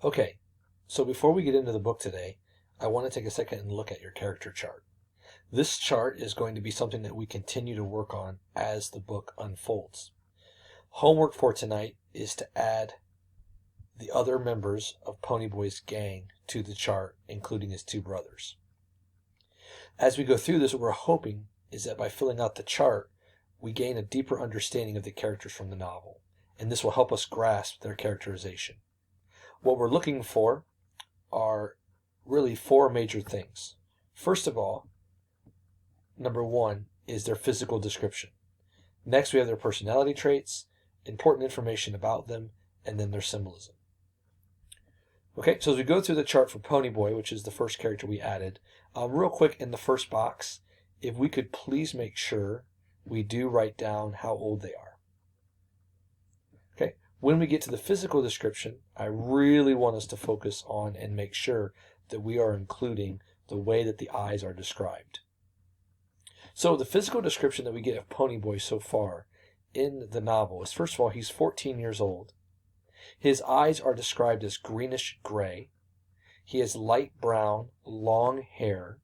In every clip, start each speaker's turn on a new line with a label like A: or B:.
A: Okay, so before we get into the book today, I want to take a second and look at your character chart. This chart is going to be something that we continue to work on as the book unfolds. Homework for tonight is to add the other members of Ponyboy's gang to the chart, including his two brothers. As we go through this, what we're hoping is that by filling out the chart, we gain a deeper understanding of the characters from the novel, and this will help us grasp their characterization. What we're looking for are really four major things. First of all, number one is their physical description. Next, we have their personality traits, important information about them, and then their symbolism. Okay, so as we go through the chart for Ponyboy, which is the first character we added, real quick in the first box, if we could please make sure we do write down how old they are. Okay, when we get to the physical description, I really want us to focus on and make sure that we are including the way that the eyes are described. So the physical description that we get of Ponyboy so far in the novel is, first of all, he's 14 years old. His eyes are described as greenish gray. He has light brown, long hair,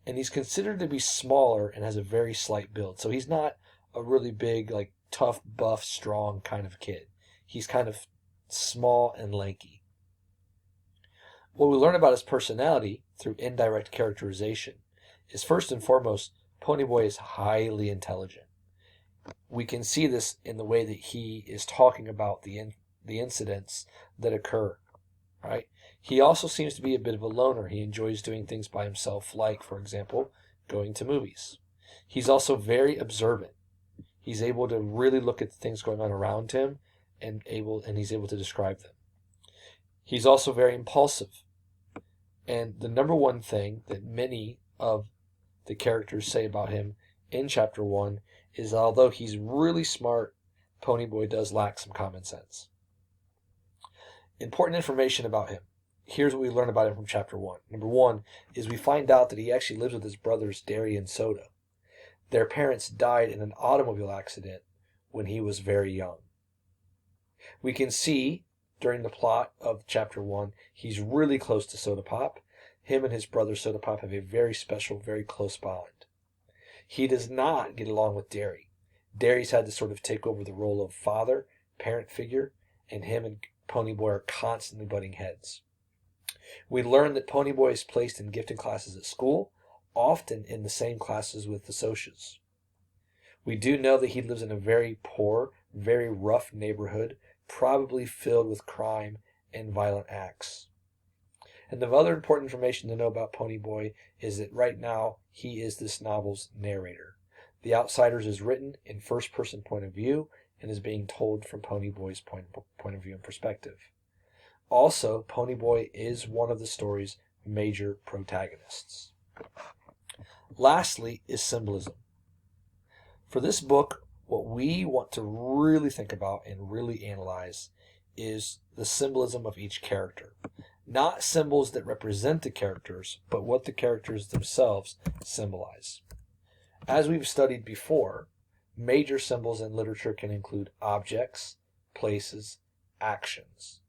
A: and he's considered to be smaller and has a very slight build. So he's not a really big, like tough, buff, strong kind of kid. He's kind of small and lanky. What we learn about his personality through indirect characterization is, first and foremost, Ponyboy is highly intelligent. We can see this in the way that he is talking about the incidents that occur, right? He also seems to be a bit of a loner. He enjoys doing things by himself, like, for example, going to movies. He's also very observant. He's able to really look at the things going on around him and he's able to describe them. He's also very impulsive. And the number one thing that many of the characters say about him in chapter 1 is, although he's really smart, Ponyboy does lack some common sense. Important information about him. Here's what we learn about him from chapter 1. Number 1 is we find out that he actually lives with his brothers Derry and Soda. Their parents died in an automobile accident when he was very young. We can see during the plot of chapter 1, he's really close to Soda Pop. Him and his brother Soda Pop have a very special, very close bond. He does not get along with Derry. Derry's had to sort of take over the role of father, parent figure, and him and Ponyboy are constantly butting heads. We learn that Ponyboy is placed in gifted classes at school, often in the same classes with the Socias. We do know that he lives in a very poor, very rough neighborhood, probably filled with crime and violent acts. And the other important information to know about Ponyboy is that right now he is this novel's narrator. The Outsiders is written in first-person point of view and is being told from Ponyboy's point of view and perspective. Also, Ponyboy is one of the story's major protagonists. Lastly is symbolism. For this book, what we want to really think about and really analyze is the symbolism of each character. Not symbols that represent the characters, but what the characters themselves symbolize. As we've studied before, major symbols in literature can include objects, places, actions,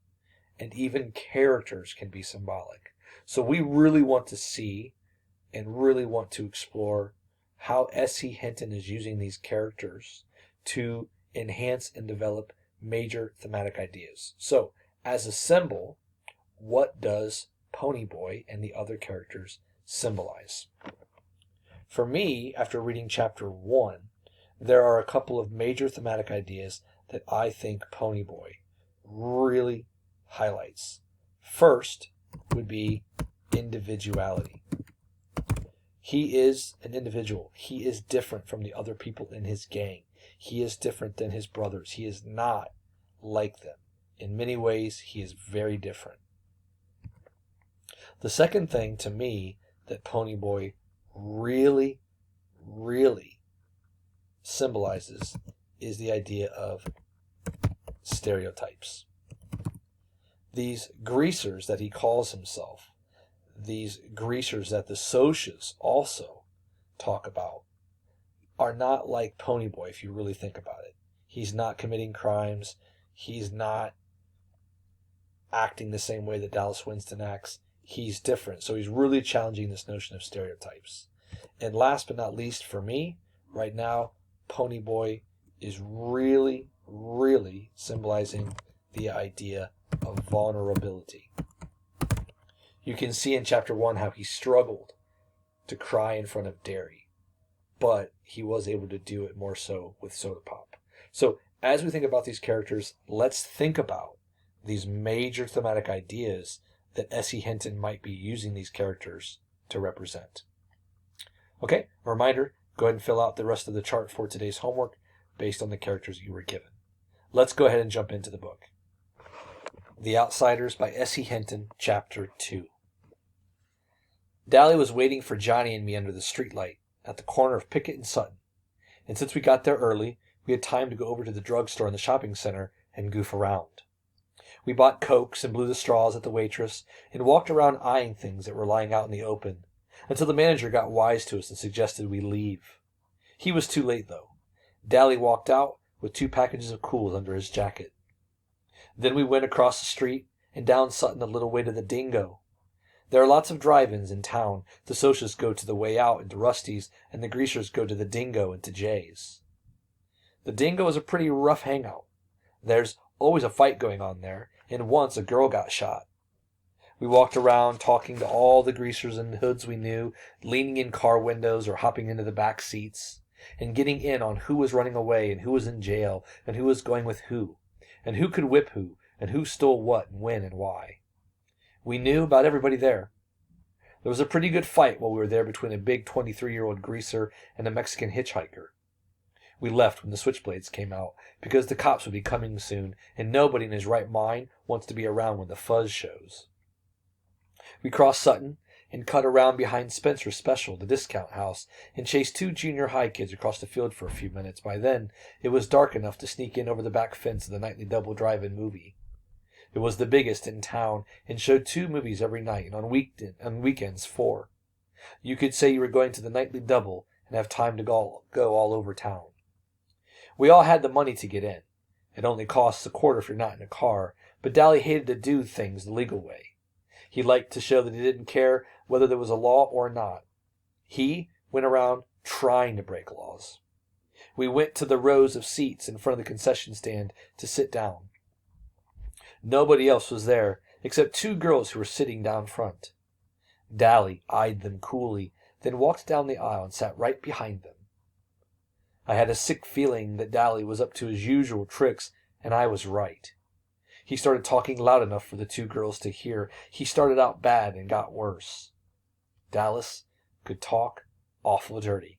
A: and even characters can be symbolic. So we really want to see and really want to explore how S.E. Hinton is using these characters to enhance and develop major thematic ideas. So, as a symbol, what does Ponyboy and the other characters symbolize? For me, after reading chapter 1, there are a couple of major thematic ideas that I think Ponyboy really highlights. First would be individuality. He is an individual. He is different from the other people in his gang. He is different than his brothers. He is not like them. In many ways, he is very different. The second thing to me that Ponyboy really, really symbolizes is the idea of stereotypes. These greasers that he calls himself, these greasers that the Socias also talk about, are not like Ponyboy if you really think about it. He's not committing crimes. He's not acting the same way that Dallas Winston acts. He's different. So he's really challenging this notion of stereotypes. And last but not least, for me, right now, Ponyboy is really, really symbolizing the idea of vulnerability. You can see in chapter 1 how he struggled to cry in front of Derry, but he was able to do it more so with Soda Pop. So as we think about these characters, let's think about these major thematic ideas that S.E. Hinton might be using these characters to represent. Okay, a reminder, go ahead and fill out the rest of the chart for today's homework based on the characters you were given. Let's go ahead and jump into the book. The Outsiders by S.E. Hinton, Chapter 2. Dally was waiting for Johnny and me under the streetlight at the corner of Pickett and Sutton, and since we got there early, we had time to go over to the drugstore in the shopping center and goof around. We bought Cokes and blew the straws at the waitress and walked around eyeing things that were lying out in the open until the manager got wise to us and suggested we leave. He was too late, though. Dally walked out with 2 packages of Cools under his jacket. Then we went across the street and down Sutton a little way to the Dingo. There are lots of drive-ins in town. The Socialists go to the Way Out and to Rusty's, and the Greasers go to the Dingo and to Jay's. The Dingo is a pretty rough hangout. There's always a fight going on there, and once a girl got shot. We walked around talking to all the greasers and hoods we knew, leaning in car windows or hopping into the back seats, and getting in on who was running away and who was in jail and who was going with who, and who could whip who, and who stole what and when and why. We knew about everybody there. There was a pretty good fight while we were there between a big 23-year-old greaser and a Mexican hitchhiker. We left when the switchblades came out, because the cops would be coming soon, and nobody in his right mind wants to be around when the fuzz shows. We crossed Sutton and cut around behind Spencer's Special, the discount house, and chased 2 junior high kids across the field for a few minutes. By then, it was dark enough to sneak in over the back fence of the nightly double drive-in movie. It was the biggest in town and showed 2 movies every night, and on weekends 4. You could say you were going to the nightly double and have time to go all over town. We all had the money to get in. It only costs a quarter if you're not in a car, but Dally hated to do things the legal way. He liked to show that he didn't care whether there was a law or not. He went around trying to break laws. We went to the rows of seats in front of the concession stand to sit down. Nobody else was there except 2 girls who were sitting down front. Dally eyed them coolly, then walked down the aisle and sat right behind them. I had a sick feeling that Dally was up to his usual tricks, and I was right. He started talking loud enough for the 2 girls to hear. He started out bad and got worse. Dallas could talk awful dirty,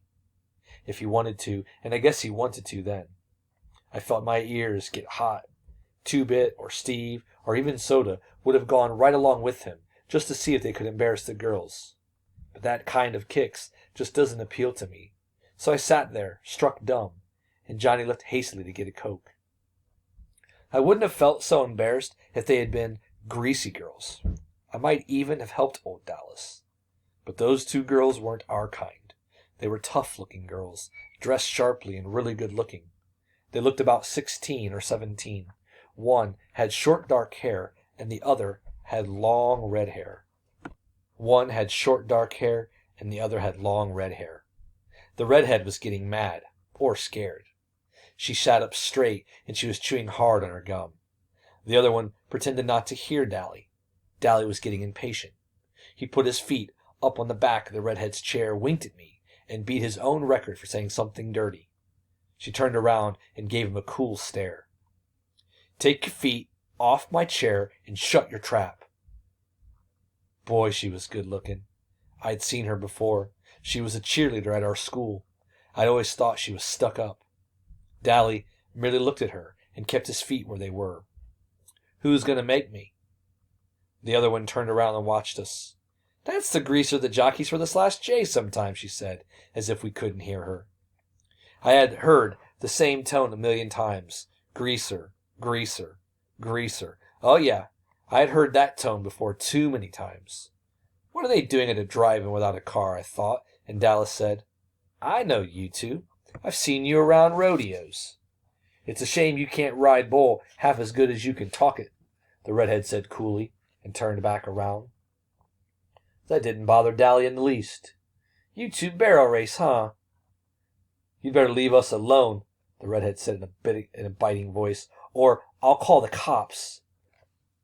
A: if he wanted to, and I guess he wanted to then. I felt my ears get hot. 2-Bit or Steve or even Soda would have gone right along with him, just to see if they could embarrass the girls. But that kind of kicks just doesn't appeal to me. So I sat there, struck dumb, and Johnny left hastily to get a Coke. I wouldn't have felt so embarrassed if they had been greasy girls. I might even have helped old Dallas. But those 2 girls weren't our kind. They were tough-looking girls, dressed sharply and really good-looking. They looked about 16 or 17. One had short dark hair, and the other had long red hair. One had short dark hair, and the other had long red hair. The redhead was getting mad, or scared. She sat up straight, and she was chewing hard on her gum. The other one pretended not to hear Dally. Dally was getting impatient. He put his feet up on the back of the redhead's chair, winked at me, and beat his own record for saying something dirty. She turned around and gave him a cool stare. "Take your feet off my chair and shut your trap." Boy, she was good-looking. I'd seen her before. She was a cheerleader at our school. I'd always thought she was stuck up. Dally merely looked at her and kept his feet where they were. "Who's going to make me?" The other one turned around and watched us. "That's the greaser that jockeys for this last J sometimes," she said, as if we couldn't hear her. I had heard the same tone a million times. Greaser, greaser, greaser. Oh yeah, I had heard that tone before too many times. What are they doing at a drive-in without a car, I thought, and Dallas said, "I know you 2. I've seen you around rodeos. It's a shame you can't ride bull half as good as you can talk it. the redhead said coolly, and turned back around. That didn't bother Dally in the least. You two barrel race, huh? You'd better leave us alone, the redhead said in a biting voice, or I'll call the cops.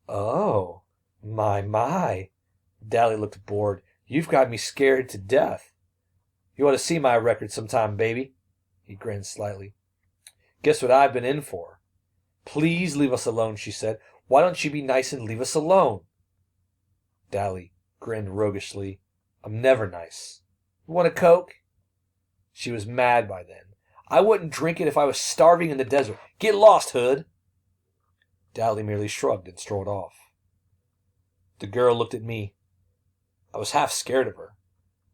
A: Oh, my. Dally looked bored. You've got me scared to death. You ought to see my record sometime, baby. He grinned slightly. Guess what I've been in for? Please leave us alone, she said. Why don't you be nice and leave us alone? Dally grinned roguishly. I'm never nice. You want a Coke? She was mad by then. I wouldn't drink it if I was starving in the desert. Get lost, Hood. Dally merely shrugged and strolled off. The girl looked at me. I was half scared of her.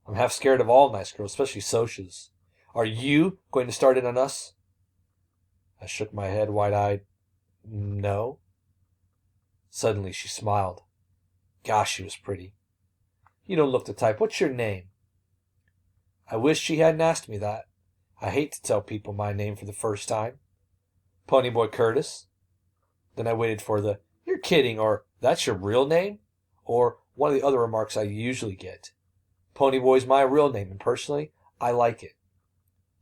A: I'm half scared of all nice girls, especially Sochas. Are you going to start in on us? I shook my head wide-eyed. No. Suddenly she smiled. Gosh, she was pretty. You don't look the type. What's your name? I wish she hadn't asked me that. I hate to tell people my name for the first time. Ponyboy Curtis. Then I waited for the, you're kidding, or that's your real name? Or one of the other remarks I usually get. Ponyboy's my real name, and personally, I like it.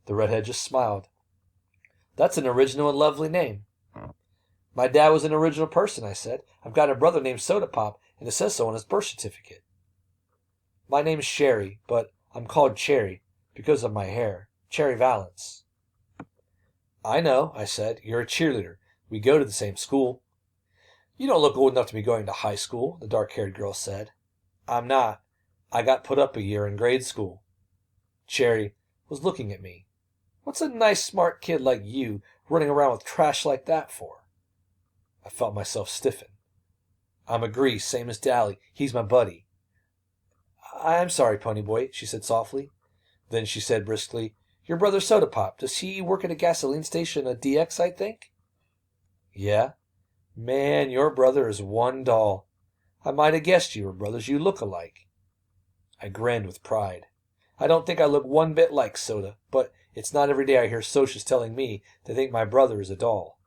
A: The redhead just smiled. That's an original and lovely name. My dad was an original person, I said. I've got a brother named Soda Pop, and it says so on his birth certificate. My name's Sherry, but I'm called Cherry because of my hair. Cherry Valance. I know, I said. You're a cheerleader. We go to the same school. You don't look old enough to be going to high school, the dark-haired girl said. I'm not. I got put up a year in grade school. Cherry was looking at me. What's a nice, smart kid like you running around with trash like that for? I felt myself stiffen. I'm a Grease, same as Dally. He's my buddy. I'm sorry, Ponyboy, she said softly. Then she said briskly, Your brother Soda Pop, does he work at a gasoline station, a DX, I think? Yeah. Man, your brother is one doll. I might have guessed you were brothers. You look alike. I grinned with pride. I don't think I look one bit like Soda, but it's not every day I hear Sochas telling me they think my brother is a doll.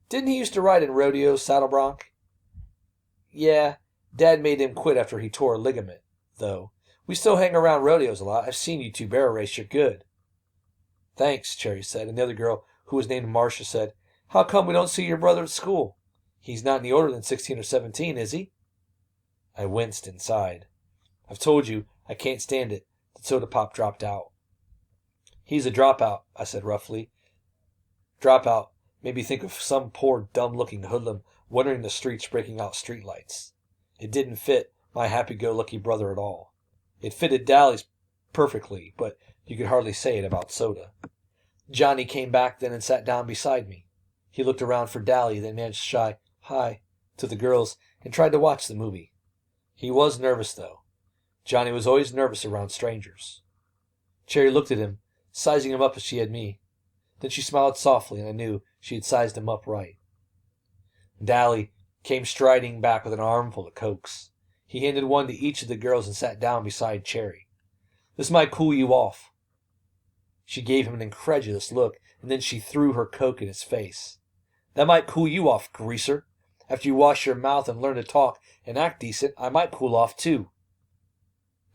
A: Didn't he used to ride in rodeos, Saddle Bronc? Yeah, Dad made him quit after he tore a ligament, though. We still hang around rodeos a lot. I've seen you two barrel race. You're good. Thanks, Cherry said, and the other girl, who was named Marcia, said, How come we don't see your brother at school? He's not any older than 16 or 17, is he? I winced and sighed. I've told you, I can't stand it. The Soda Pop dropped out. He's a dropout, I said roughly. Dropout made me think of some poor dumb-looking hoodlum wandering the streets breaking out streetlights. It didn't fit my happy-go-lucky brother at all. It fitted Dally's perfectly, but you could hardly say it about Soda. Johnny came back then and sat down beside me. He looked around for Dally, then managed to shy hi to the girls and tried to watch the movie. He was nervous, though. Johnny was always nervous around strangers. Cherry looked at him, sizing him up as she had me. Then she smiled softly, and I knew she had sized him up right. Dally came striding back with an armful of Cokes. He handed one to each of the girls and sat down beside Cherry. This might cool you off. She gave him an incredulous look, and then she threw her Coke in his face. That might cool you off, greaser. After you wash your mouth and learn to talk and act decent, I might cool off, too.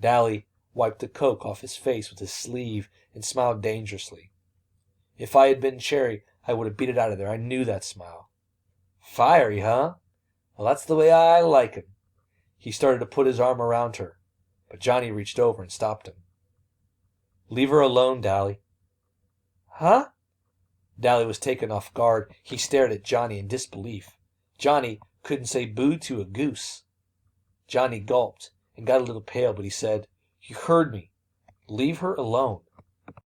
A: Dally wiped the Coke off his face with his sleeve and smiled dangerously. If I had been Cherry, I would have beat it out of there. I knew that smile. Fiery, huh? Well, that's the way I like 'em. He started to put his arm around her, but Johnny reached over and stopped him. Leave her alone, Dally. Huh? Dally was taken off guard. He stared at Johnny in disbelief. Johnny couldn't say boo to a goose. Johnny gulped and got a little pale, but he said, You heard me. Leave her alone.